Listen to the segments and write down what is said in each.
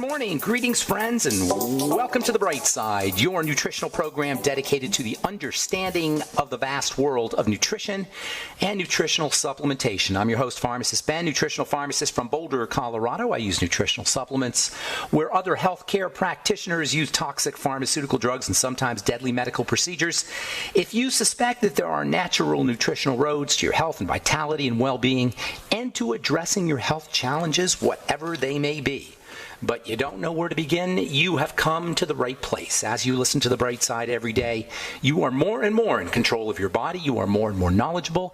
morning. Greetings, friends, and welcome to The Bright Side, your nutritional program dedicated to the understanding of the vast world of nutrition and nutritional supplementation. I'm your host, Pharmacist Ben, nutritional pharmacist from Boulder, Colorado. I use nutritional supplements where other healthcare practitioners use toxic pharmaceutical drugs and sometimes deadly medical procedures. If you suspect that there are natural nutritional roads to your health and vitality and well-being and to addressing your health challenges, whatever they may be, but you don't know where to begin, you have come to the right place. As you listen to The Bright Side every day, you are more and more in control of your body, you are more and more knowledgeable,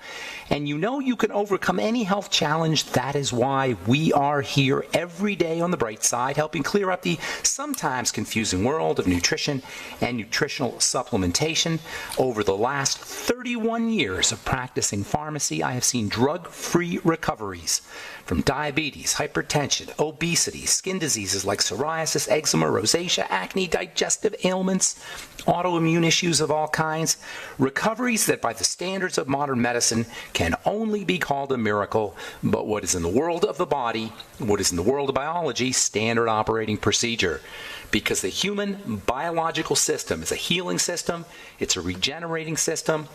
and you know you can overcome any health challenge. That is why we are here every day on The Bright Side, helping clear up the sometimes confusing world of nutrition and nutritional supplementation. Over the last 31 years of practicing pharmacy, I have seen drug-free recoveries from diabetes, hypertension, obesity, skin diseases like psoriasis, eczema, rosacea, acne, digestive ailments, autoimmune issues of all kinds. Recoveries that by the standards of modern medicine can only be called a miracle, but what is in the world of the body, what is in the world of biology, standard operating procedure. Because the human biological system is a healing system, it's a regenerating system.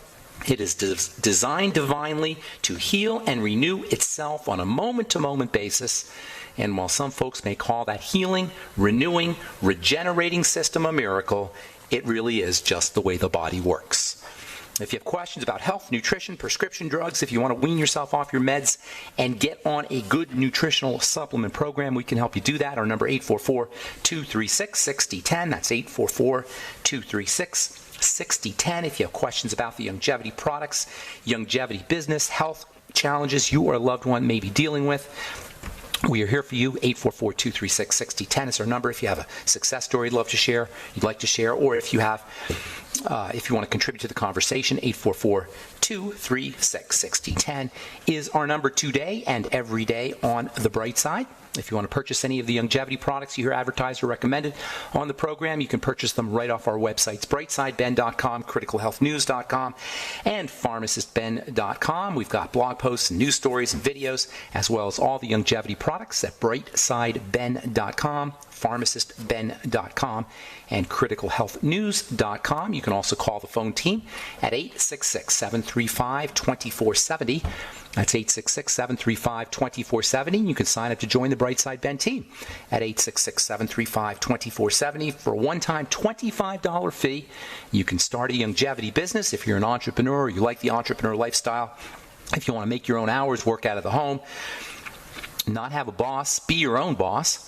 It is designed divinely to heal and renew itself on a moment-to-moment basis. And while some folks may call that healing, renewing, regenerating system a miracle, it really is just the way the body works. If you have questions about health, nutrition, prescription drugs, if you want to wean yourself off your meds and get on a good nutritional supplement program, we can help you do that. Our number 844-236-6010. That's 844-236-6010. If you have questions about the longevity products, longevity business, health challenges you or a loved one may be dealing with, we are here for you. 844-236-6010 is our number. If you have a success story you'd like to share, or if you want to contribute to the conversation, 844-236-6010 is our number today and every day on The Bright Side. If you want to purchase any of the longevity products you hear advertised or recommended on the program, you can purchase them right off our websites, brightsideben.com, criticalhealthnews.com, and pharmacistben.com. We've got blog posts and news stories and videos, as well as all the longevity products at brightsideben.com, pharmacistben.com, and criticalhealthnews.com. You can also call the phone team at 866-735-2470. That's 866-735-2470. You can sign up to join the Brightside Ben team at 866-735-2470 for a one-time $25 fee. You can start a longevity business if you're an entrepreneur or you like the entrepreneur lifestyle. If you want to make your own hours, work out of the home, not have a boss, be your own boss.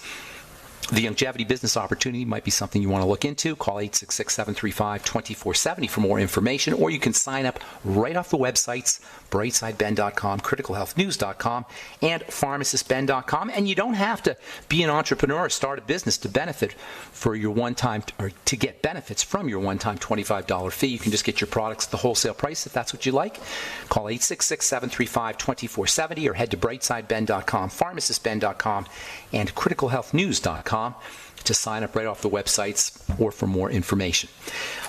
The longevity business opportunity might be something you want to look into. Call 866-735-2470 for more information, or you can sign up right off the websites, brightsideben.com, criticalhealthnews.com, and pharmacistben.com. And you don't have to be an entrepreneur or start a business to benefit for your one-time, or to get benefits from your one-time $25 fee. You can just get your products at the wholesale price if that's what you like. Call 866-735-2470 or head to brightsideben.com, pharmacistben.com, and criticalhealthnews.com to sign up right off the websites or for more information.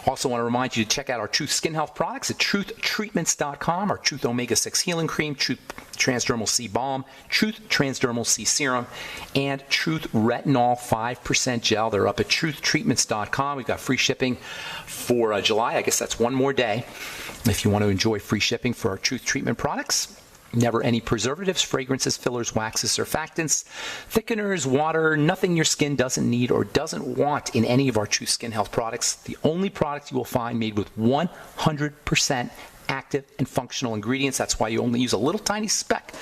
Also want to remind you to check out our Truth Skin Health products at truthtreatments.com, our Truth Omega-6 Healing Cream, Truth Transdermal C Balm, Truth Transdermal C Serum, and Truth Retinol 5% Gel. They're up at truthtreatments.com. We've got free shipping for July. I guess that's one more day if you want to enjoy free shipping for our Truth Treatment products. Never any preservatives, fragrances, fillers, waxes, surfactants, thickeners, water, nothing your skin doesn't need or doesn't want in any of our True Skin Health products. The only product you will find made with 100% active and functional ingredients. That's why you only use a little tiny speck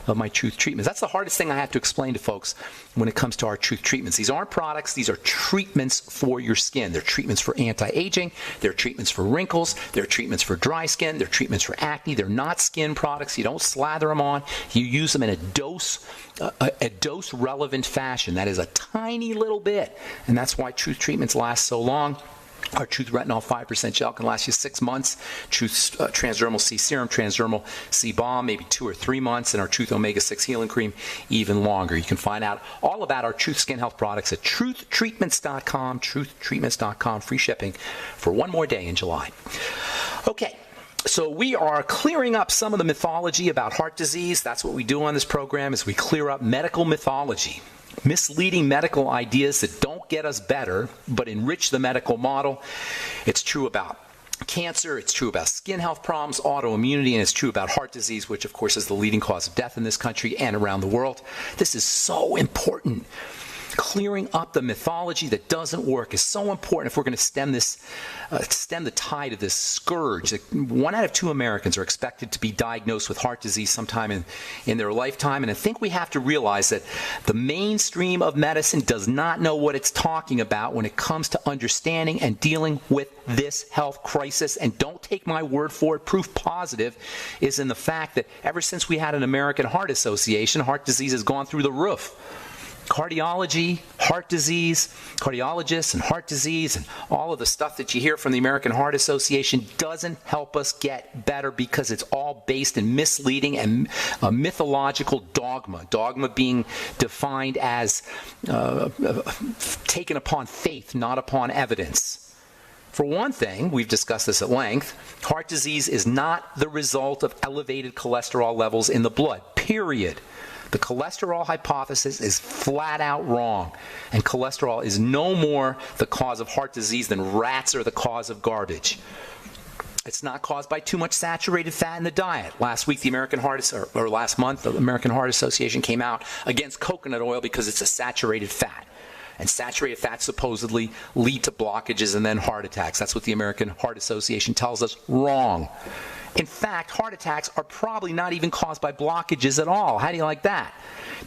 of my Truth treatments. That's the hardest thing I have to explain to folks when it comes to our Truth treatments. These aren't products, these are treatments for your skin. They're treatments for anti-aging, they're treatments for wrinkles, they're treatments for dry skin, they're treatments for acne. They're not skin products. You don't slather them on. You use them in a dose relevant fashion. That is a tiny little bit. And that's why Truth treatments last so long. Our Truth Retinol 5% Gel can last you 6 months. Truth Transdermal C Serum, Transdermal C Balm, maybe 2 or 3 months. And our Truth Omega-6 Healing Cream, even longer. You can find out all about our Truth Skin Health products at truthtreatments.com, truthtreatments.com. Free shipping for one more day in July. Okay. So we are clearing up some of the mythology about heart disease. That's what we do on this program, is we clear up medical mythology. misleading medical ideas that don't get us better but enrich the medical model. It's true about cancer, it's true about skin health problems, autoimmunity, and it's true about heart disease, which of course is the leading cause of death in this country and around the world. This is so important. Clearing up the mythology that doesn't work is so important if we're going to stem the tide of this scourge. 1 out of 2 Americans are expected to be diagnosed with heart disease sometime in their lifetime, and I think we have to realize that the mainstream of medicine does not know what it's talking about when it comes to understanding and dealing with this health crisis. And don't take my word for it. Proof positive is in the fact that ever since we had an American Heart Association, heart disease has gone through the roof. Cardiology, heart disease, cardiologists and heart disease, and all of the stuff that you hear from the American Heart Association doesn't help us get better because it's all based in misleading and a mythological dogma. Dogma being defined as taken upon faith, not upon evidence. For one thing, we've discussed this at length, heart disease is not the result of elevated cholesterol levels in the blood, period. The cholesterol hypothesis is flat out wrong, and cholesterol is no more the cause of heart disease than rats are the cause of garbage. It's not caused by too much saturated fat in the diet. Last month, the American Heart Association came out against coconut oil because it's a saturated fat. And saturated fats supposedly lead to blockages and then heart attacks. That's what the American Heart Association tells us. Wrong. In fact, heart attacks are probably not even caused by blockages at all. How do you like that?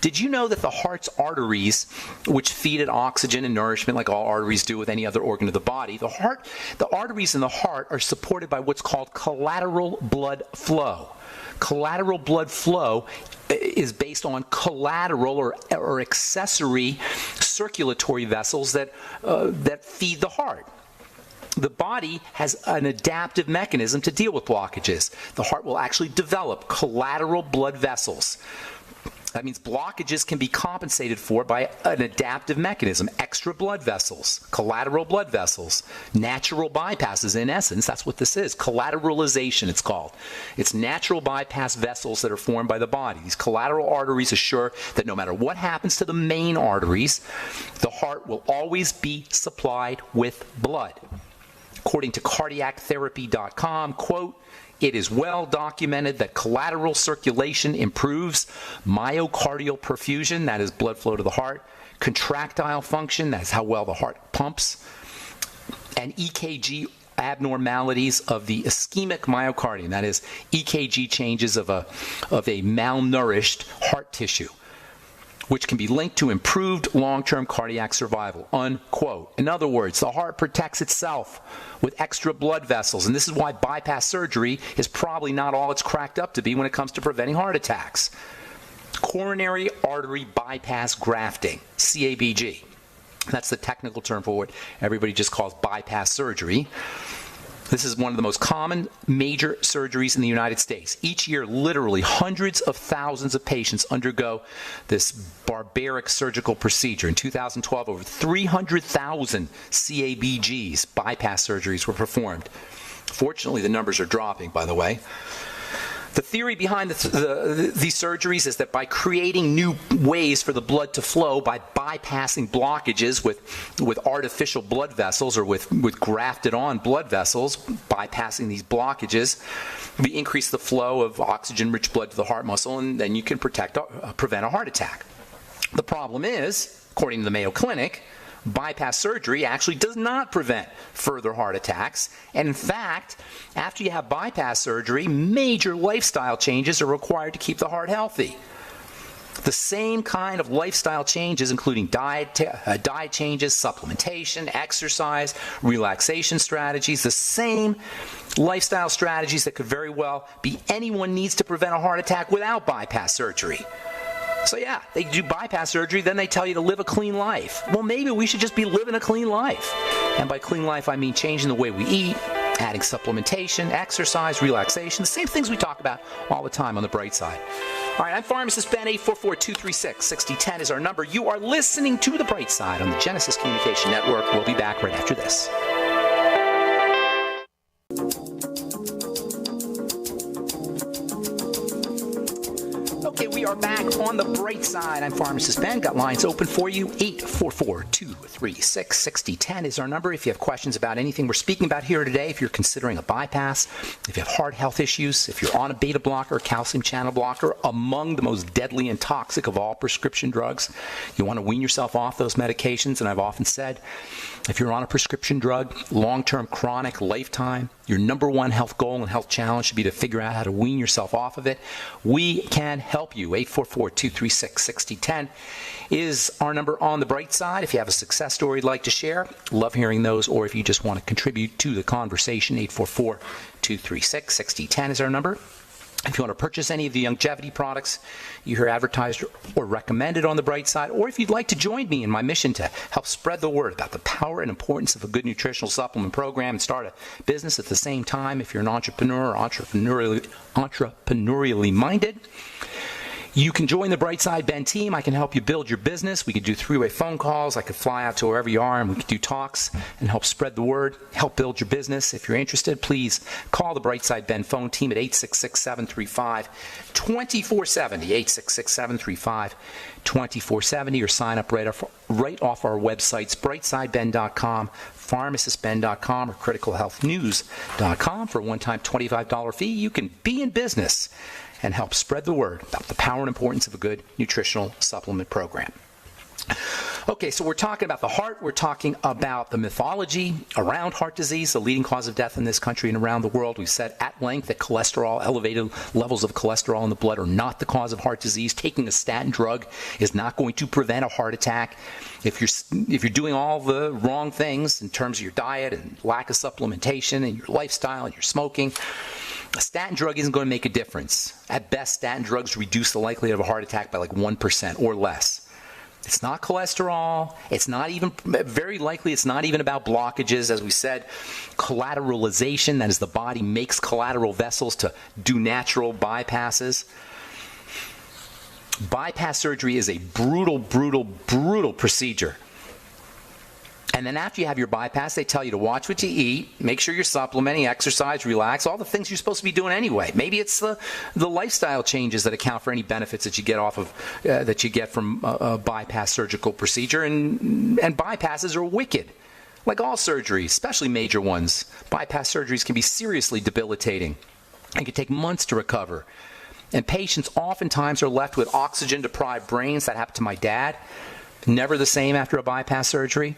Did you know that the heart's arteries, which feed it oxygen and nourishment like all arteries do with any other organ of the body, the arteries in the heart are supported by what's called collateral blood flow. Collateral blood flow is based on collateral or accessory circulatory vessels that feed the heart. The body has an adaptive mechanism to deal with blockages. The heart will actually develop collateral blood vessels. That means blockages can be compensated for by an adaptive mechanism. Extra blood vessels, collateral blood vessels, natural bypasses. In essence, that's what this is. Collateralization, it's called. It's natural bypass vessels that are formed by the body. These collateral arteries assure that no matter what happens to the main arteries, the heart will always be supplied with blood. According to cardiactherapy.com, quote, "It is well documented that collateral circulation improves myocardial perfusion, that is blood flow to the heart, contractile function, that is how well the heart pumps, and EKG abnormalities of the ischemic myocardium, that is EKG changes of a malnourished heart tissue, which can be linked to improved long-term cardiac survival," unquote. In other words, the heart protects itself with extra blood vessels, and this is why bypass surgery is probably not all it's cracked up to be when it comes to preventing heart attacks. Coronary artery bypass grafting, CABG. That's the technical term for what everybody just calls bypass surgery. This is one of the most common major surgeries in the United States. Each year, literally hundreds of thousands of patients undergo this barbaric surgical procedure. In 2012, over 300,000 CABGs, bypass surgeries, were performed. Fortunately, the numbers are dropping, by the way. The theory behind these surgeries is that by creating new ways for the blood to flow, by bypassing blockages with artificial blood vessels or with grafted-on blood vessels, bypassing these blockages, we increase the flow of oxygen-rich blood to the heart muscle, and then you can prevent a heart attack. The problem is, according to the Mayo Clinic, bypass surgery actually does not prevent further heart attacks. And in fact, after you have bypass surgery, major lifestyle changes are required to keep the heart healthy. The same kind of lifestyle changes, including diet changes, supplementation, exercise, relaxation strategies, the same lifestyle strategies that could very well be anyone needs to prevent a heart attack without bypass surgery. So yeah, they do bypass surgery, then they tell you to live a clean life. Well, maybe we should just be living a clean life. And by clean life, I mean changing the way we eat, adding supplementation, exercise, relaxation, the same things we talk about all the time on the bright side. All right, I'm Pharmacist Ben. 844-236-6010 is our number. You are listening to The Bright Side on the Genesis Communication Network. We'll be back right after this. Okay, we are back on The Bright Side. Side. I'm Pharmacist Ben. Got lines open for you. 844-236-6010 is our number. If you have questions about anything we're speaking about here today, if you're considering a bypass, if you have heart health issues, if you're on a beta blocker or calcium channel blocker, among the most deadly and toxic of all prescription drugs, you want to wean yourself off those medications. And I've often said, if you're on a prescription drug, long-term, chronic, lifetime, your number one health goal and health challenge should be to figure out how to wean yourself off of it. We can help you. 844-236-6010 is our number on the bright side. If you have a success story you'd like to share, love hearing those. Or if you just want to contribute to the conversation, 844-236-6010 is our number. If you want to purchase any of the longevity products you hear advertised or recommended on the bright side, or if you'd like to join me in my mission to help spread the word about the power and importance of a good nutritional supplement program and start a business at the same time, if you're an entrepreneur or entrepreneurially minded, you can join the Brightside Ben team. I can help you build your business. We could do three-way phone calls. I could fly out to wherever you are and we could do talks and help spread the word, help build your business. If you're interested, please call the Brightside Ben phone team at 866-735-2470, 866-735-2470, or sign up right off our websites, brightsideben.com, pharmacistben.com, or criticalhealthnews.com. For a one-time $25 fee, you can be in business and help spread the word about the power and importance of a good nutritional supplement program. Okay, so we're talking about the heart. We're talking about the mythology around heart disease, the leading cause of death in this country and around the world. We've said at length that cholesterol, elevated levels of cholesterol in the blood, are not the cause of heart disease. Taking a statin drug is not going to prevent a heart attack. If you're doing all the wrong things in terms of your diet and lack of supplementation and your lifestyle and your smoking, a statin drug isn't going to make a difference. At best, statin drugs reduce the likelihood of a heart attack by like 1% or less. It's not cholesterol. It's not even, very likely, it's not even about blockages. As we said, collateralization, that is, the body makes collateral vessels to do natural bypasses. Bypass surgery is a brutal, brutal, brutal procedure. And then after you have your bypass, they tell you to watch what you eat, make sure you're supplementing, exercise, relax, all the things you're supposed to be doing anyway. Maybe it's the lifestyle changes that account for any benefits that you get off of that you get from a bypass surgical procedure. And bypasses are wicked, like all surgeries, especially major ones. Bypass surgeries can be seriously debilitating and can take months to recover. And patients oftentimes are left with oxygen-deprived brains. That happened to my dad. Never the same after a bypass surgery.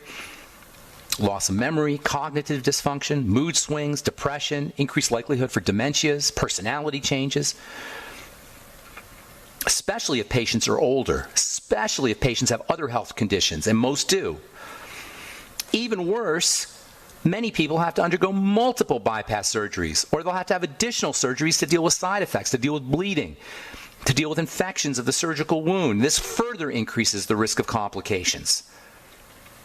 Loss of memory, cognitive dysfunction, mood swings, depression, increased likelihood for dementias, personality changes, especially if patients are older, especially if patients have other health conditions, and most do. Even worse, many people have to undergo multiple bypass surgeries, or they'll have to have additional surgeries to deal with side effects, to deal with bleeding, to deal with infections of the surgical wound. This further increases the risk of complications.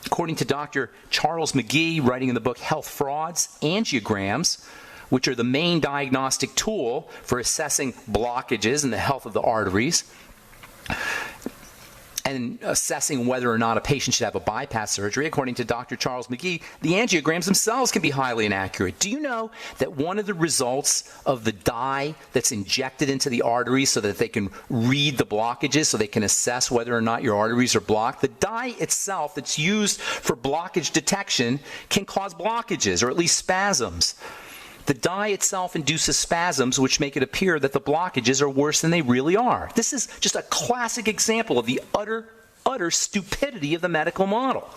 According to Dr. Charles McGee, writing in the book Health Frauds, angiograms, which are the main diagnostic tool for assessing blockages in the health of the arteries and assessing whether or not a patient should have a bypass surgery, according to Dr. Charles McGee, the angiograms themselves can be highly inaccurate. Do you know that one of the results of the dye that's injected into the arteries so that they can read the blockages, so they can assess whether or not your arteries are blocked, the dye itself that's used for blockage detection can cause blockages, or at least spasms. The dye itself induces spasms, which make it appear that the blockages are worse than they really are. This is just a classic example of the utter stupidity of the medical model.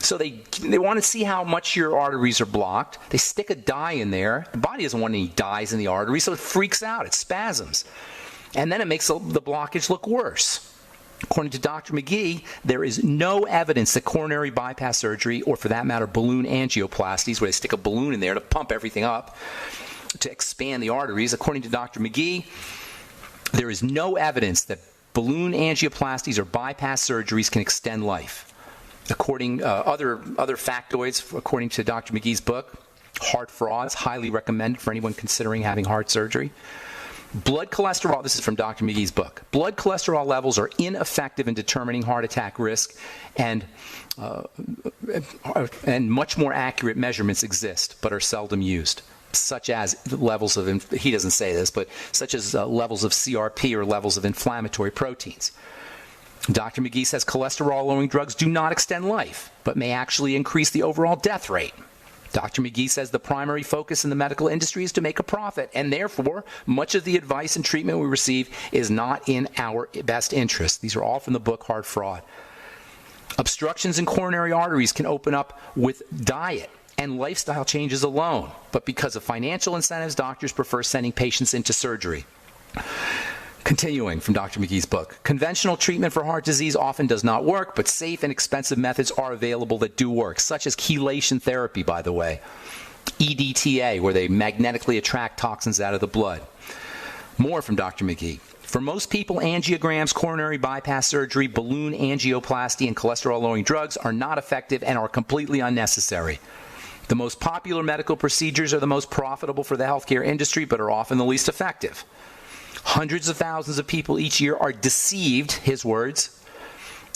So they want to see how much your arteries are blocked. They stick a dye in there. The body doesn't want any dyes in the artery, so it freaks out. It spasms. And then it makes the blockage look worse. According to Dr. McGee, there is no evidence that coronary bypass surgery, or for that matter, balloon angioplasties, where they stick a balloon in there to pump everything up to expand the arteries. According to Dr. McGee, there is no evidence that balloon angioplasties or bypass surgeries can extend life. According other factoids, according to Dr. McGee's book, Heart Frauds, highly recommended for anyone considering having heart surgery. Blood cholesterol, this is from Dr. McGee's book, blood cholesterol levels are ineffective in determining heart attack risk, and much more accurate measurements exist but are seldom used, such as levels of, he doesn't say this, but such as levels of CRP or levels of inflammatory proteins. Dr. McGee says cholesterol-lowering drugs do not extend life, but may actually increase the overall death rate. Dr. McGee says the primary focus in the medical industry is to make a profit, and therefore, much of the advice and treatment we receive is not in our best interest. These are all from the book Heart Fraud. Obstructions in coronary arteries can open up with diet and lifestyle changes alone, but because of financial incentives, doctors prefer sending patients into surgery. Continuing from Dr. McGee's book, conventional treatment for heart disease often does not work, but safe and expensive methods are available that do work, such as chelation therapy, by the way, EDTA, where they magnetically attract toxins out of the blood. More from Dr. McGee. For most people, angiograms, coronary bypass surgery, balloon angioplasty, and cholesterol-lowering drugs are not effective and are completely unnecessary. The most popular medical procedures are the most profitable for the healthcare industry, but are often the least effective. Hundreds of thousands of people each year are deceived, his words,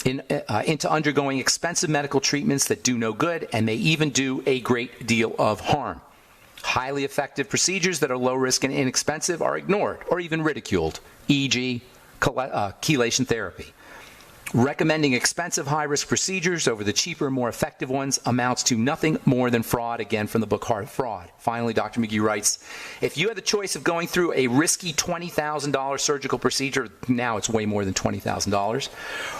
into undergoing expensive medical treatments that do no good and may even do a great deal of harm. Highly effective procedures that are low risk and inexpensive are ignored or even ridiculed, e.g., chelation therapy. Recommending expensive high-risk procedures over the cheaper and more effective ones amounts to nothing more than fraud, again from the book Heart Fraud. Finally, Dr. McGee writes, if you had the choice of going through a risky $20,000 surgical procedure, now it's way more than $20,000,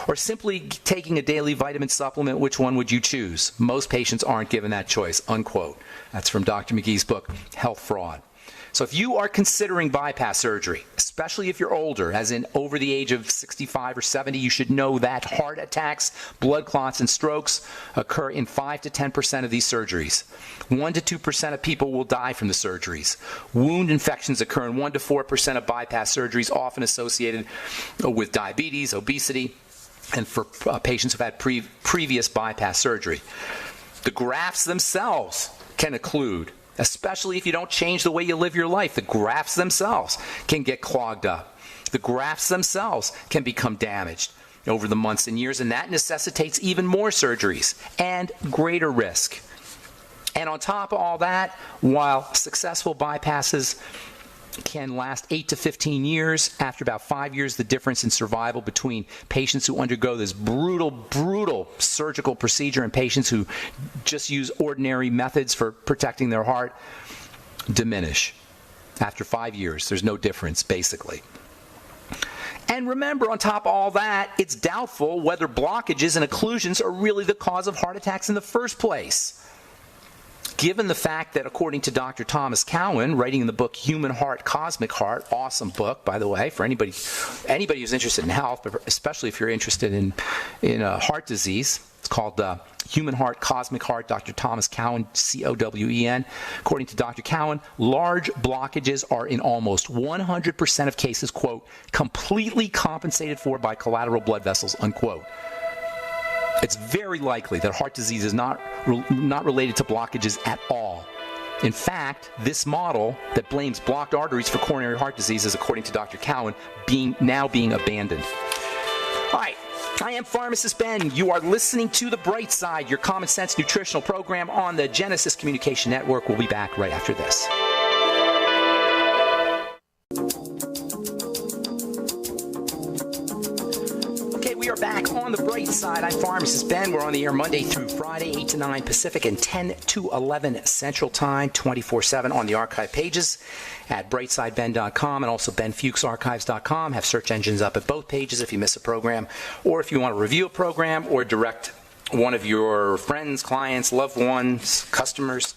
or simply taking a daily vitamin supplement, which one would you choose? Most patients aren't given that choice, unquote. That's from Dr. McGee's book, Health Fraud. So if you are considering bypass surgery, especially if you're older, as in over the age of 65 or 70, you should know that heart attacks, blood clots, and strokes occur in 5 to 10% of these surgeries. 1 to 2% of people will die from the surgeries. Wound infections occur in 1 to 4% of bypass surgeries, often associated with diabetes, obesity, and for patients who've had previous bypass surgery. The grafts themselves can occlude, especially if you don't change the way you live your life. The grafts themselves can get clogged up. The grafts themselves can become damaged over the months and years, and that necessitates even more surgeries and greater risk. And on top of all that, while successful bypasses can last 8 to 15 years, after about 5 years, the difference in survival between patients who undergo this brutal surgical procedure and patients who just use ordinary methods for protecting their heart diminish. After 5 years, there's no difference, basically. And remember, on top of all that, it's doubtful whether blockages and occlusions are really the cause of heart attacks in the first place. Given the fact that, according to Dr. Thomas Cowan, writing in the book Human Heart, Cosmic Heart, awesome book, by the way, for anybody who's interested in health, but especially if you're interested in heart disease. It's called Human Heart, Cosmic Heart, Dr. Thomas Cowan, C-O-W-E-N. According to Dr. Cowan, large blockages are in almost 100% of cases, quote, completely compensated for by collateral blood vessels, unquote. It's very likely that heart disease is not related to blockages at all. In fact, this model that blames blocked arteries for coronary heart disease is, according to Dr. Cowan, now being abandoned. All right, I am Pharmacist Ben. You are listening to The Bright Side, your common sense nutritional program on the Genesis Communication Network. We'll be back right after this. We are back on The Bright Side. I'm Pharmacist Ben. We're on the air Monday through Friday, 8 to 9 Pacific and 10 to 11 Central Time, 24/7 on the archive pages at brightsideben.com and also benfuchsarchives.com. Have search engines up at both pages if you miss a program, or if you want to review a program or direct one of your friends, clients, loved ones, customers,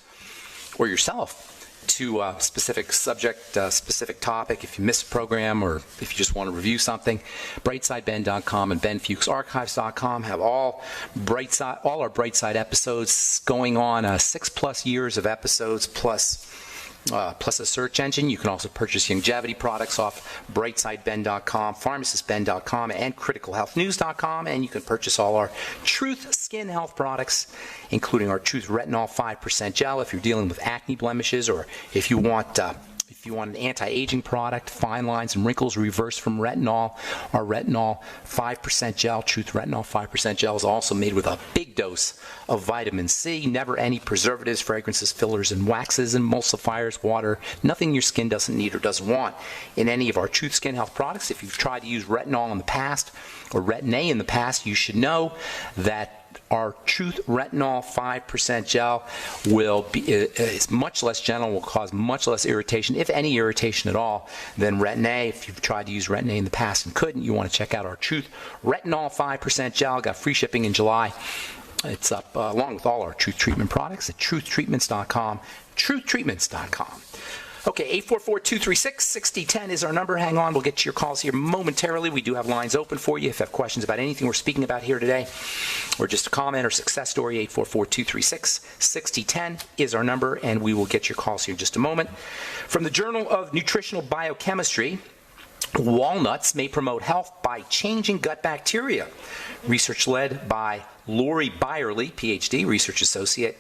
or yourself to a specific subject, specific topic. If you miss a program or if you just want to review something, brightsideben.com and benfuchsarchives.com have all our Brightside episodes going on 6+ years of episodes plus a search engine. You can also purchase longevity products off brightsideben.com, pharmacistben.com, and criticalhealthnews.com, and you can purchase all our Truth Skin Health products, including our Truth Retinol 5% gel if you're dealing with acne blemishes, or if you want If you want an anti-aging product, fine lines and wrinkles reversed from retinol, our retinol 5% gel, Truth Retinol 5% gel, is also made with a big dose of vitamin C. Never any preservatives, fragrances, fillers, and waxes, emulsifiers, water, nothing your skin doesn't need or doesn't want in any of our Truth Skin Health products. If you've tried to use retinol in the past or Retin-A in the past, you should know that our Truth Retinol 5% gel is much less gentle, will cause much less irritation, if any irritation at all, than Retin-A. If you've tried to use Retin-A in the past and couldn't, you want to check out our Truth Retinol 5% gel. Got free shipping in July. It's up along with all our Truth Treatment products at truthtreatments.com, truthtreatments.com. Okay, 844-236-6010 is our number. Hang on, we'll get to your calls here momentarily. We do have lines open for you if you have questions about anything we're speaking about here today, or just a comment or success story. 844-236-6010 is our number, and we will get your calls here in just a moment. From the Journal of Nutritional Biochemistry, walnuts may promote health by changing gut bacteria. Research led by Lori Byerly, PhD, research associate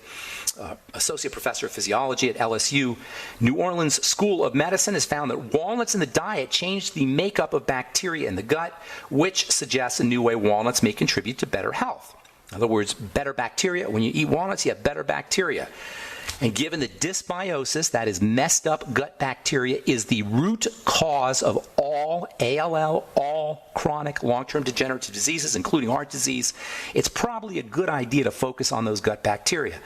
professor of physiology at LSU. New Orleans School of Medicine has found that walnuts in the diet change the makeup of bacteria in the gut, which suggests a new way walnuts may contribute to better health. In other words, better bacteria. When you eat walnuts, you have better bacteria. And given that dysbiosis, that is messed up gut bacteria, is the root cause of all ALL, all chronic long-term degenerative diseases, including heart disease, it's probably a good idea to focus on those gut bacteria.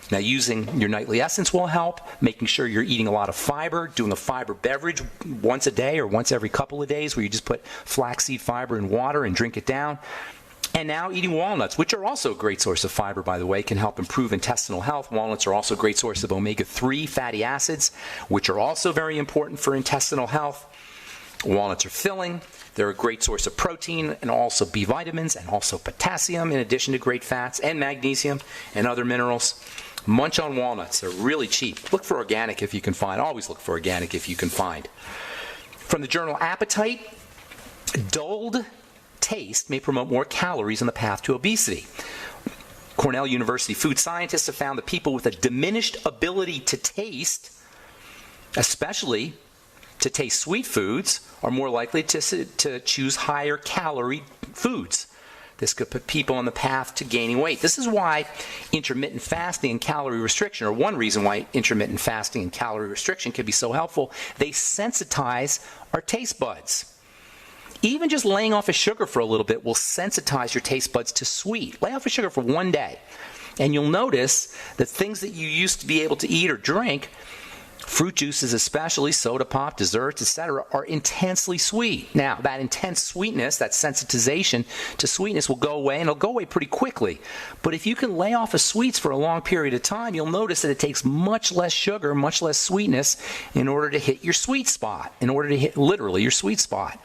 Now, using your nightly essence will help, making sure you're eating a lot of fiber, doing a fiber beverage once a day or once every couple of days where you just put flaxseed fiber in water and drink it down. And now eating walnuts, which are also a great source of fiber, by the way, can help improve intestinal health. Walnuts are also a great source of omega-3 fatty acids, which are also very important for intestinal health. Walnuts are filling. They're a great source of protein and also B vitamins and also potassium, in addition to great fats and magnesium and other minerals. Munch on walnuts. They're really cheap. Look for organic if you can find. Always look for organic if you can find. From the journal Appetite, dulled taste may promote more calories on the path to obesity. Cornell University food scientists have found that people with a diminished ability to taste, especially to taste sweet foods, are more likely to choose higher calorie foods. This could put people on the path to gaining weight. This is why intermittent fasting and calorie restriction, or one reason why intermittent fasting and calorie restriction can be so helpful. They sensitize our taste buds. Even just laying off of sugar for a little bit will sensitize your taste buds to sweet. Lay off of sugar for one day, and you'll notice that things that you used to be able to eat or drink, fruit juices especially, soda pop, desserts, etc., are intensely sweet. Now, that intense sweetness, that sensitization to sweetness will go away, and it'll go away pretty quickly. But if you can lay off of sweets for a long period of time, you'll notice that it takes much less sugar, much less sweetness in order to hit your sweet spot, in order to hit literally your sweet spot.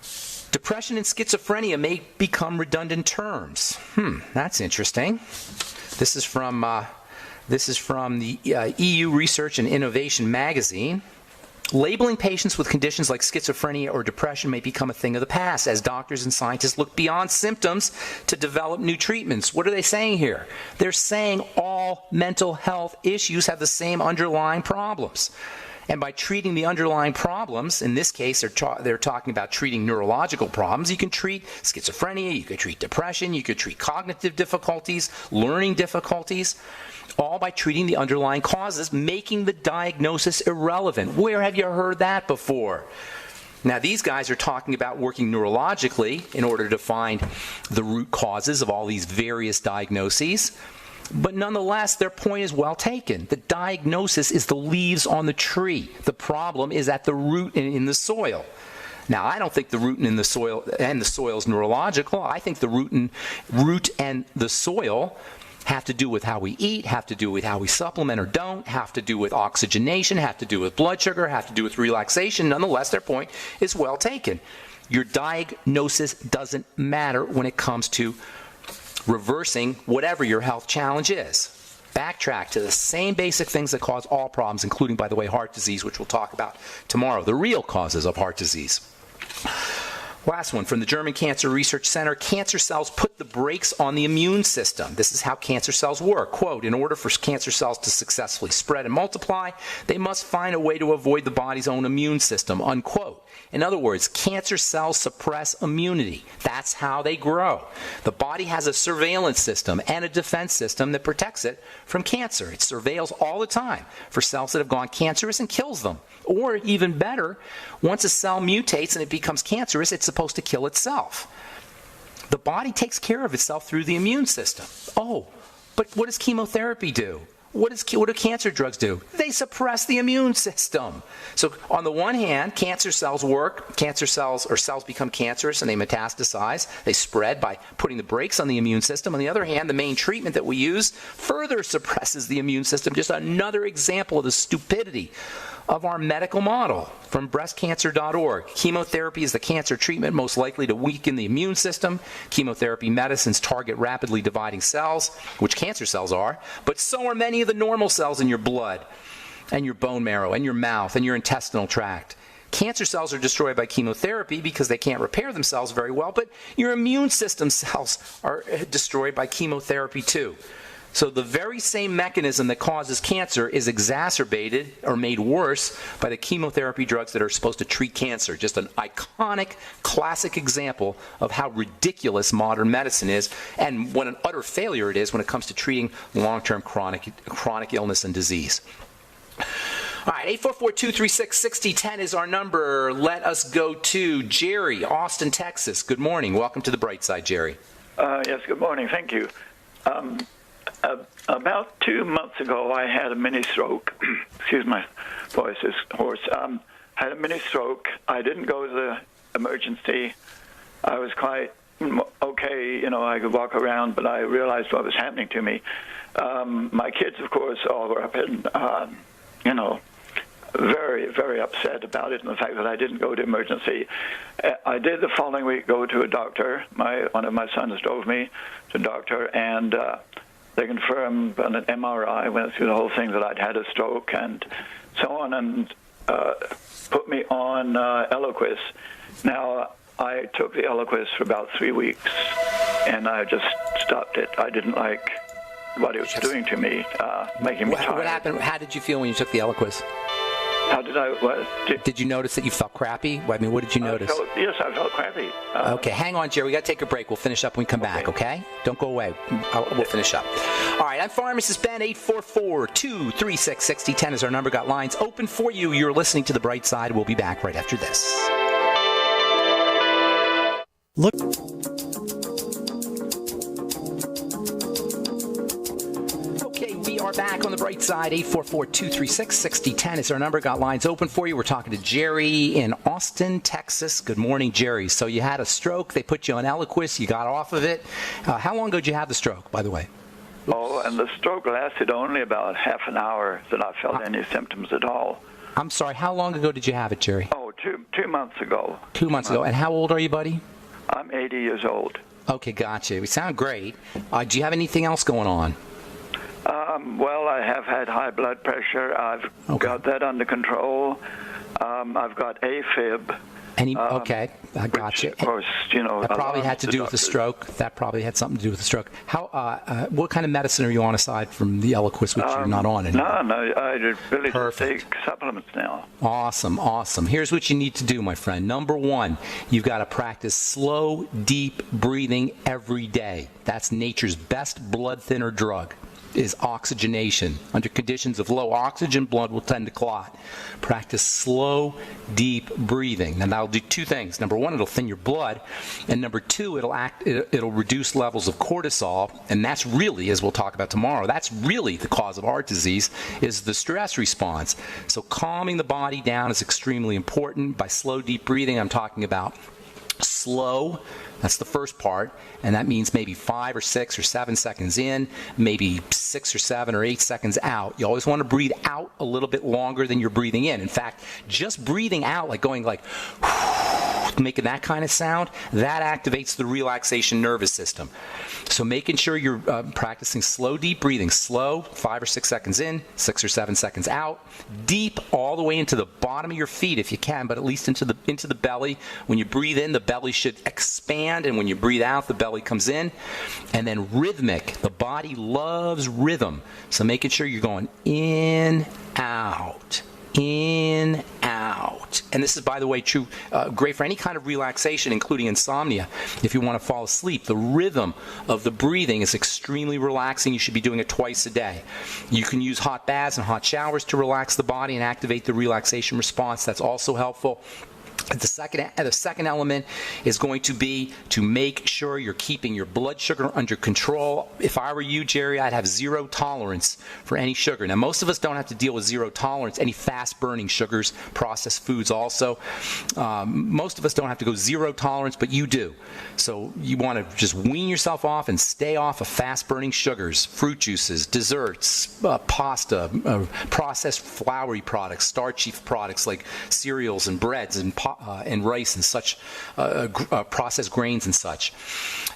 Depression and schizophrenia may become redundant terms. That's interesting. This is from the EU Research and Innovation magazine. Labeling patients with conditions like schizophrenia or depression may become a thing of the past as doctors and scientists look beyond symptoms to develop new treatments. What are they saying here? They're saying all mental health issues have the same underlying problems. And by treating the underlying problems, in this case, they're talking about treating neurological problems. You can treat schizophrenia, you could treat depression, you could treat cognitive difficulties, learning difficulties, all by treating the underlying causes, making the diagnosis irrelevant. Where have you heard that before? Now, these guys are talking about working neurologically in order to find the root causes of all these various diagnoses. But nonetheless, their point is well taken. The diagnosis is the leaves on the tree. The problem is at the root and in the soil. Now, I don't think the root in the soil and the soil is neurological. I think the root and the soil have to do with how we eat, have to do with how we supplement or don't, have to do with oxygenation, have to do with blood sugar, have to do with relaxation. Nonetheless, their point is well taken. Your diagnosis doesn't matter when it comes to reversing whatever your health challenge is. Backtrack to the same basic things that cause all problems, including, by the way, heart disease, which we'll talk about tomorrow, the real causes of heart disease. Last one from the German Cancer Research Center. Cancer cells put the brakes on the immune system. This is how cancer cells work. Quote, in order for cancer cells to successfully spread and multiply, they must find a way to avoid the body's own immune system, unquote. In other words, cancer cells suppress immunity. That's how they grow. The body has a surveillance system and a defense system that protects it from cancer. It surveils all the time for cells that have gone cancerous and kills them. Or even better, once a cell mutates and it becomes cancerous, it's supposed to kill itself. The body takes care of itself through the immune system. Oh, but what does chemotherapy do? What do cancer drugs do? They suppress the immune system. So on the one hand, cancer cells work. Cancer cells or cells become cancerous and they metastasize. They spread by putting the brakes on the immune system. On the other hand, the main treatment that we use further suppresses the immune system. Just another example of the stupidity of our medical model from breastcancer.org. Chemotherapy is the cancer treatment most likely to weaken the immune system. Chemotherapy medicines target rapidly dividing cells, which cancer cells are, but so are many of the normal cells in your blood and your bone marrow and your mouth and your intestinal tract. Cancer cells are destroyed by chemotherapy because they can't repair themselves very well, but your immune system cells are destroyed by chemotherapy too. So the very same mechanism that causes cancer is exacerbated or made worse by the chemotherapy drugs that are supposed to treat cancer. Just an iconic, classic example of how ridiculous modern medicine is and what an utter failure it is when it comes to treating long-term chronic illness and disease. All right, 844-236-6010 is our number. Let us go to Jerry, Austin, Texas. Good morning. Welcome to the bright side, Jerry. Yes, good morning. Thank you. About 2 months ago, I had a mini stroke. Excuse my voice is hoarse. Had a mini stroke. I didn't go to the emergency. I was quite okay. You know, I could walk around, but I realized what was happening to me. My kids, of course, all were up in, very, very upset about it and the fact that I didn't go to emergency. I did the following week go to a doctor. One of my sons drove me to a doctor, and they confirmed on an MRI, went through the whole thing, that I'd had a stroke and so on, and put me on Eliquis. Now, I took the Eliquis for about 3 weeks, and I just stopped it. I didn't like what it was doing to me, making me tired. What happened? How did you feel when you took the Eliquis? How did I? What? Did you notice that you felt crappy? I mean, what did you notice? Yes, I felt crappy. Okay, hang on, Jerry. We got to take a break. We'll finish up when we come back, okay? Don't go away. We'll finish up. All right, I'm Pharmacist Ben. 844-236-6010 is our number. Got lines open for you. You're listening to The Bright Side. We'll be back right after this. Look. Back on the bright side. 844-236-6010 is our number. Got lines open for you. We're talking to Jerry in Austin, Texas. Good morning, Jerry. So you had a stroke. They put you on Eliquis. You got off of it. How long ago did you have the stroke, by the way? Oh, and the stroke lasted only about half an hour that I felt any symptoms at all. I'm sorry. How long ago did you have it, Jerry? Oh, two months ago. 2 months ago. And how old are you, buddy? I'm 80 years old. Okay, gotcha. We sound great. Do you have anything else going on? Well, I have had high blood pressure. I've got that under control. I've got AFib. Okay, I got you. Of course, you know, that probably had to do with the stroke. That probably had something to do with the stroke. What kind of medicine are you on aside from the Eliquis, which you're not on anymore? No, I really just take supplements now. Awesome. Here's what you need to do, my friend. Number one, you've got to practice slow, deep breathing every day. That's nature's best blood thinner drug. Is oxygenation. Under conditions of low oxygen, blood will tend to clot. Practice slow, deep breathing. And that'll do two things. Number one, it'll thin your blood. And number two, it'll reduce levels of cortisol. And that's really, as we'll talk about tomorrow, that's really the cause of heart disease, is the stress response. So calming the body down is extremely important. By slow, deep breathing, I'm talking about slow. That's the first part, and that means maybe 5 or 6 or 7 seconds in, maybe 6 or 7 or 8 seconds out. You always want to breathe out a little bit longer than you're breathing in. In fact, just breathing out, like going like making that kind of sound, that activates the relaxation nervous system. So making sure you're practicing slow, deep breathing. Slow, 5 or 6 seconds in, 6 or 7 seconds out. Deep all the way into the bottom of your feet if you can, but at least into the belly. When you breathe in, the belly should expand, and when you breathe out, the belly comes in. And then rhythmic. The body loves rhythm. So making sure you're going in, out. In, out. And this is, by the way, true, great for any kind of relaxation, including insomnia. If you want to fall asleep, the rhythm of the breathing is extremely relaxing. You should be doing it twice a day. You can use hot baths and hot showers to relax the body and activate the relaxation response. That's also helpful. The second element is going to be to make sure you're keeping your blood sugar under control. If I were you, Jerry, I'd have zero tolerance for any sugar. Now, most of us don't have to deal with zero tolerance, any fast-burning sugars, processed foods also. Most of us don't have to go zero tolerance, but you do. So you want to just wean yourself off and stay off of fast-burning sugars, fruit juices, desserts, pasta, processed floury products, starchy products like cereals and breads and rice and such, processed grains and such.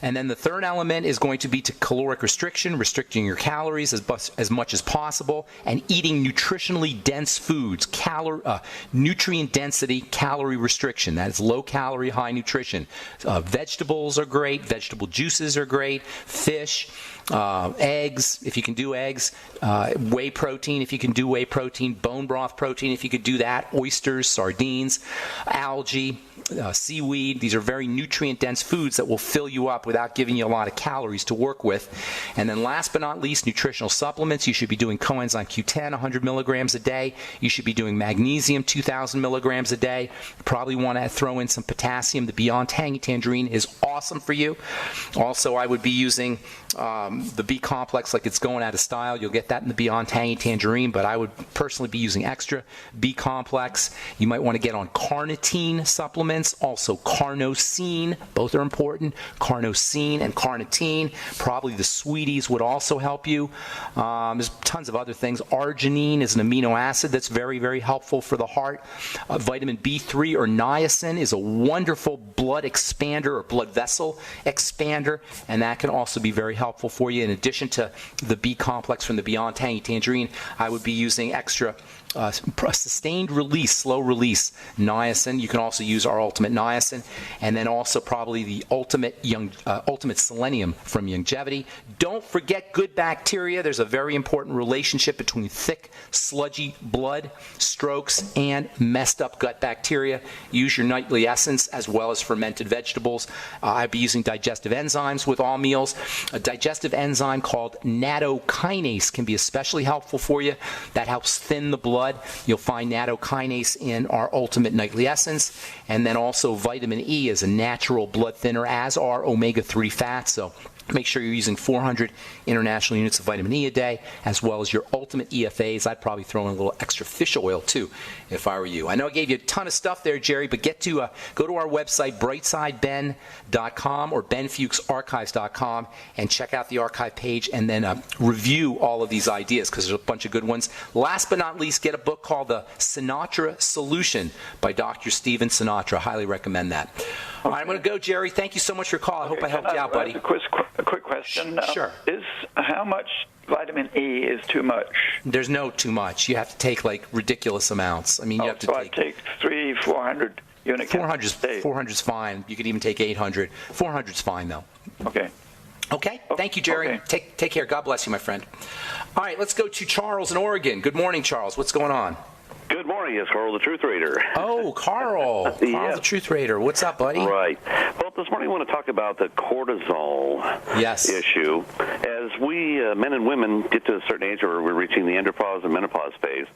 And then the third element is going to be to caloric restriction, restricting your calories as much as possible, and eating nutritionally dense foods, nutrient density calorie restriction. That is low calorie, high nutrition. Vegetables are great. Vegetable juices are great. Fish. Eggs, if you can do eggs, whey protein, if you can do whey protein, bone broth protein, if you could do that, oysters, sardines, algae, seaweed. These are very nutrient-dense foods that will fill you up without giving you a lot of calories to work with. And then last but not least, nutritional supplements. You should be doing coenzyme Q10, 100 milligrams a day. You should be doing magnesium, 2,000 milligrams a day. You probably want to throw in some potassium. The Beyond Tangy Tangerine is awesome for you. Also, I would be using the B complex like it's going out of style. You'll get that in the Beyond Tangy Tangerine, but I would personally be using extra B complex. You might want to get on carnitine supplements, also carnosine. Both are important. Carnosine and carnitine. Probably the sweeties would also help you. There's tons of other things. Arginine is an amino acid that's very, very helpful for the heart. Vitamin B3 or niacin is a wonderful blood expander or blood vessel expander, and that can also be very helpful for you. In addition to the B complex from the Beyond Tangy Tangerine, I would be using extra sustained release, slow release niacin. You can also use our ultimate niacin, and then also probably the ultimate selenium from Youngevity. Don't forget good bacteria. There's a very important relationship between thick, sludgy blood, strokes, and messed up gut bacteria. Use your nightly essence as well as fermented vegetables. I'd be using digestive enzymes with all meals. A digestive enzyme called nattokinase can be especially helpful for you. That helps thin the blood. You'll find nattokinase in our ultimate nightly essence, and then also vitamin E is a natural blood thinner, as are omega-3 fats. So make sure you're using 400 international units of vitamin E a day, as well as your ultimate EFAs. I'd probably throw in a little extra fish oil, too, if I were you. I know I gave you a ton of stuff there, Jerry, but go to our website, brightsideben.com or benfuchsarchives.com, and check out the archive page, and then review all of these ideas, because there's a bunch of good ones. Last but not least, get a book called The Sinatra Solution by Dr. Steven Sinatra. Highly recommend that. All right, I'm going to go, Jerry. Thank you so much for your call. I hope I helped you out, buddy. A quick question. Sure. Is how much vitamin E is too much? There's no too much. You have to take like ridiculous amounts. I mean, you have to I take 400 unit 400 is fine. You could even take 800. 400 is fine, though. Okay. Okay. Thank you, Jerry. Okay. Take care. God bless you, my friend. All right, let's go to Charles in Oregon. Good morning, Charles. What's going on? Good morning. It's Carl, the Truth Raider. Oh, Carl. Yes. The Truth Raider. What's up, buddy? Right. Well, this morning I want to talk about the cortisol issue. As we, men and women, get to a certain age where we're reaching the andropause and menopause phase,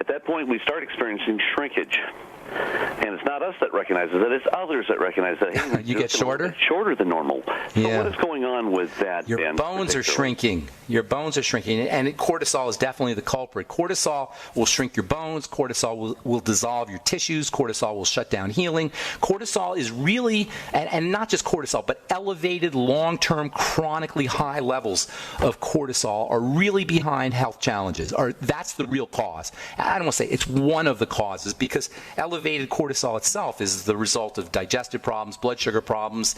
at that point we start experiencing shrinkage. And it's not us that recognizes it, it's others that recognize that. Hey, you get shorter? Shorter than normal. So yeah. What is going on with that? Your bones are shrinking. Your bones are shrinking. And cortisol is definitely the culprit. Cortisol will shrink your bones. Cortisol will dissolve your tissues. Cortisol will shut down healing. Cortisol is really, and not just cortisol, but elevated long-term chronically high levels of cortisol are really behind health challenges. Or that's the real cause. I don't want to say it's one of the causes, because elevated elevated cortisol itself is the result of digestive problems, blood sugar problems,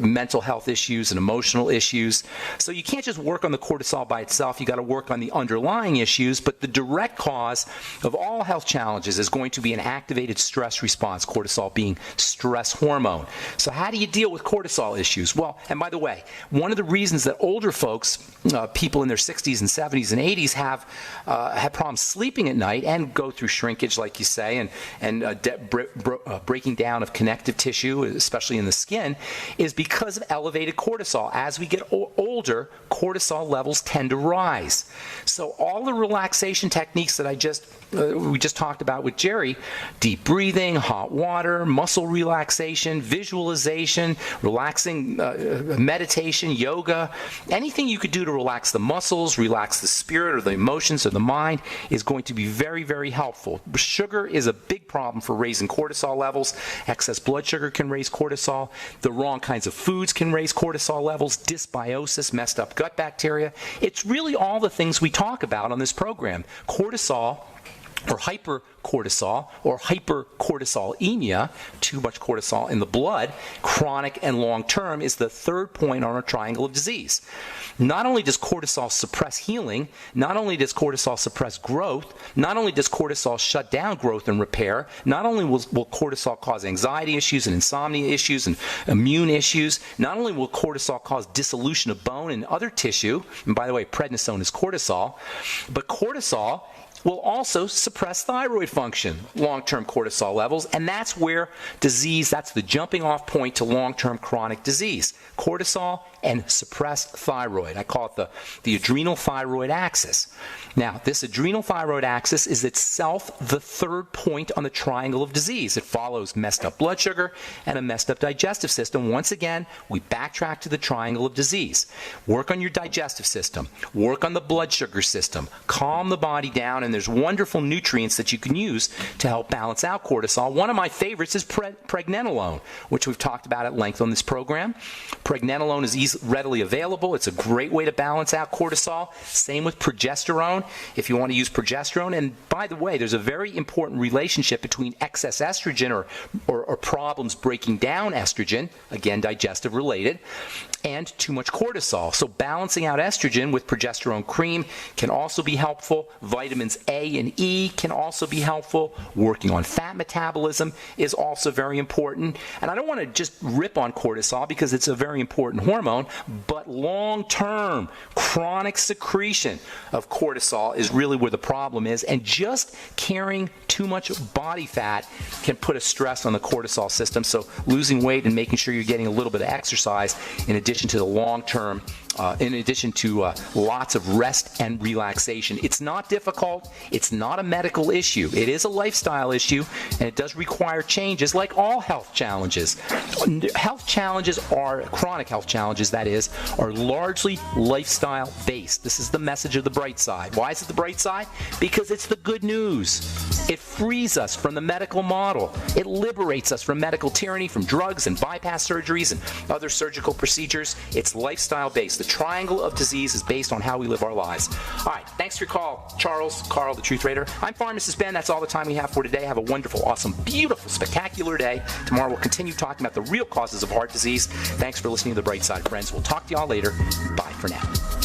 mental health issues, and emotional issues. So you can't just work on the cortisol by itself. You got to work on the underlying issues. But the direct cause of all health challenges is going to be an activated stress response, cortisol being stress hormone. So how do you deal with cortisol issues? Well, and by the way, one of the reasons that older folks, people in their 60s and 70s and 80s have problems sleeping at night and go through shrinkage, like you say, and breaking down of connective tissue, especially in the skin, is because of elevated cortisol. As we get older, cortisol levels tend to rise. So all the relaxation techniques that we just talked about with Jerry, deep breathing, hot water, muscle relaxation, visualization, relaxing meditation, yoga, anything you could do to relax the muscles, relax the spirit or the emotions or the mind is going to be very, very helpful. Sugar is a big problem for raising cortisol levels. Excess blood sugar can raise cortisol. The wrong kinds of foods can raise cortisol levels. Dysbiosis, messed up gut bacteria. It's really all the things we talk about on this program. Cortisol, or hypercortisol, or hypercortisolemia, too much cortisol in the blood, chronic and long-term, is the third point on our triangle of disease. Not only does cortisol suppress healing, not only does cortisol suppress growth, not only does cortisol shut down growth and repair, not only will cortisol cause anxiety issues and insomnia issues and immune issues, not only will cortisol cause dissolution of bone and other tissue, and by the way, prednisone is cortisol, but cortisol will also suppress thyroid function, long-term cortisol levels, and that's where disease, that's the jumping off point to long-term chronic disease. Cortisol and suppressed thyroid. I call it the adrenal thyroid axis. Now, this adrenal thyroid axis is itself the third point on the triangle of disease. It follows messed up blood sugar and a messed up digestive system. Once again, we backtrack to the triangle of disease. Work on your digestive system. Work on the blood sugar system. Calm the body down, and there's wonderful nutrients that you can use to help balance out cortisol. One of my favorites is pregnenolone, which we've talked about at length on this program. Pregnenolone is readily available. It's a great way to balance out cortisol. Same with progesterone, if you want to use progesterone. And by the way, there's a very important relationship between excess estrogen or problems breaking down estrogen, again, digestive related, and too much cortisol. So balancing out estrogen with progesterone cream can also be helpful. Vitamins A and E can also be helpful. Working on fat metabolism is also very important. And I don't want to just rip on cortisol because it's a very important hormone, but long-term chronic secretion of cortisol is really where the problem is. And just carrying too much body fat can put a stress on the cortisol system. So losing weight and making sure you're getting a little bit of exercise in addition to the long-term, in addition to lots of rest and relaxation. It's not difficult. It's not a medical issue. It is a lifestyle issue, and it does require changes like all health challenges. Health challenges are, chronic health challenges, that is, are largely lifestyle-based. This is the message of the bright side. Why is it the bright side? Because it's the good news. It frees us from the medical model. It liberates us from medical tyranny, from drugs and bypass surgeries and other surgical procedures. It's lifestyle-based. The triangle of disease is based on how we live our lives. All right, thanks for your call, Charles, Carl, the Truth Raider. I'm Pharmacist Ben. That's all the time we have for today. Have a wonderful, awesome, beautiful, spectacular day. Tomorrow we'll continue talking about the real causes of heart disease. Thanks for listening to The Bright Side, friends. We'll talk to y'all later. Bye for now.